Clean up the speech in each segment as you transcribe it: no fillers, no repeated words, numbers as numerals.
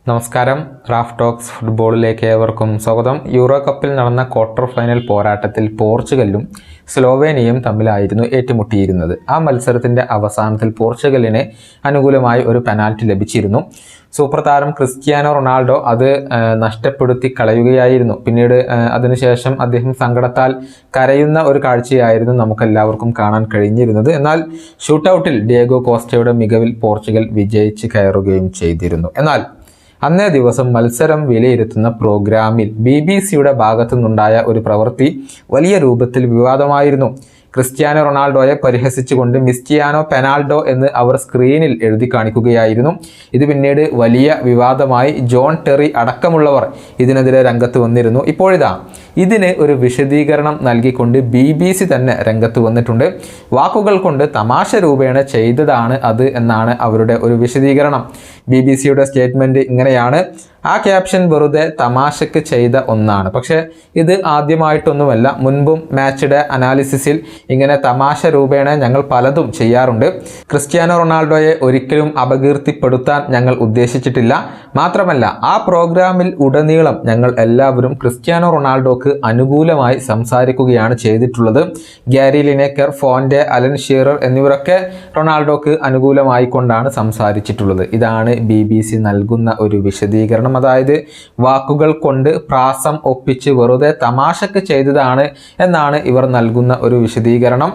നമസ്കാരം. Raf talks ഫുട്ബോളിലേക്ക് ഏവർക്കും സ്വാഗതം. യൂറോ കപ്പിൽ നടന്ന ക്വാർട്ടർ ഫൈനൽ പോരാട്ടത്തിൽ പോർച്ചുഗലും സ്ലോവേനിയയും തമ്മിലായിരുന്നു ഏറ്റുമുട്ടിയിരുന്നത്. ആ മത്സരത്തിൻ്റെ അവസാനത്തിൽ പോർച്ചുഗലിന് അനുകൂലമായി ഒരു പെനാൽറ്റി ലഭിച്ചിരുന്നു. സൂപ്പർ താരം ക്രിസ്ത്യാനോ റൊണാൾഡോ അത് നഷ്ടപ്പെടുത്തി കളയുകയായിരുന്നു. പിന്നീട് അതിനുശേഷം അദ്ദേഹം സങ്കടത്താൽ കരയുന്ന ഒരു കാഴ്ചയായിരുന്നു നമുക്കെല്ലാവർക്കും കാണാൻ കഴിഞ്ഞിരുന്നത്. എന്നാൽ ഷൂട്ടൗട്ടിൽ ഡിയേഗോ കോസ്റ്റയുടെ മികവിൽ പോർച്ചുഗൽ വിജയിച്ച് കയറുകയും ചെയ്തിരുന്നു. എന്നാൽ അന്നേ ദിവസം മത്സരം വിലയിരുത്തുന്ന പ്രോഗ്രാമിൽ BBC-യുടെ ഭാഗത്തു നിന്നുണ്ടായ ഒരു പ്രവൃത്തി വലിയ രൂപത്തിൽ വിവാദമായിരുന്നു. ക്രിസ്ത്യാനോ റൊണാൾഡോയെ പരിഹസിച്ചുകൊണ്ട് മിസ്റ്റിയാനോ പെനാൽഡോ എന്ന് അവർ സ്ക്രീനിൽ എഴുതി കാണിക്കുകയായിരുന്നു. ഇത് പിന്നീട് വലിയ വിവാദമായി. ജോൺ ടെറി അടക്കമുള്ളവർ ഇതിനെതിരെ രംഗത്ത് വന്നിരുന്നു. ഇപ്പോഴിതാ ഇതിന് ഒരു വിശദീകരണം നൽകിക്കൊണ്ട് BBC തന്നെ രംഗത്ത് വന്നിട്ടുണ്ട്. വാക്കുകൾ കൊണ്ട് തമാശ രൂപേണ ചെയ്തതാണ് അത് എന്നാണ് അവരുടെ ഒരു വിശദീകരണം. BBC-യുടെ സ്റ്റേറ്റ്മെൻറ്റ് ഇങ്ങനെയാണ്: ആ ക്യാപ്ഷൻ വെറുതെ തമാശക്ക് ചെയ്ത ഒന്നാണ്. പക്ഷേ ഇത് ആദ്യമായിട്ടൊന്നുമല്ല. മുൻപും മാച്ച് ഡേ അനാലിസിസിൽ ഇങ്ങനെ തമാശ രൂപേണ ഞങ്ങൾ പലതും ചെയ്യാറുണ്ട്. ക്രിസ്ത്യാനോ റൊണാൾഡോയെ ഒരിക്കലും അപകീർത്തിപ്പെടുത്താൻ ഞങ്ങൾ ഉദ്ദേശിച്ചിട്ടില്ല. മാത്രമല്ല, ആ പ്രോഗ്രാമിൽ ഉടനീളം ഞങ്ങൾ എല്ലാവരും ക്രിസ്ത്യാനോ റൊണാൾഡോക്ക് അനുകൂലമായി സംസാരിക്കുകയാണ് ചെയ്തിട്ടുള്ളത്. ഗ്യാരി ലിനേക്കർ, ഫോൻഡെ, അലൻ ഷീറർ എന്നിവരൊക്കെ റൊണാൾഡോക്ക് അനുകൂലമായി കൊണ്ടാണ് സംസാരിച്ചിട്ടുള്ളത്. ഇതാണ് BBC നൽകുന്ന ഒരു വിശദീകരണം. അതായത് വാക്കുകൾ കൊണ്ട് പ്രാസം ഒപ്പിച്ച് വെറുതെ തമാശക്ക് ചെയ്തതാണ് എന്നാണ് ഇവർ നൽകുന്ന ഒരു വിശദീകരണം.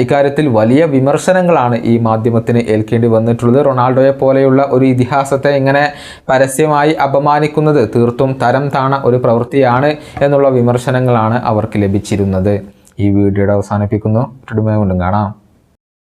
ഇക്കാര്യത്തിൽ വലിയ വിമർശനങ്ങളാണ് ഈ മാധ്യമത്തിന് ഏൽക്കേണ്ടി വന്നിട്ടുള്ളത്. റൊണാൾഡോയെ പോലെയുള്ള ഒരു ഇതിഹാസത്തെ ഇങ്ങനെ പരസ്യമായി അപമാനിക്കുന്നത് തീർത്തും തരം താണ ഒരു പ്രവൃത്തിയാണ് എന്നുള്ള വിമർശനങ്ങളാണ് അവർക്ക് ലഭിച്ചിരുന്നത്. ഈ വീഡിയോയുടെ അവസാനിപ്പിക്കുന്നു. വീണ്ടും കാണാം.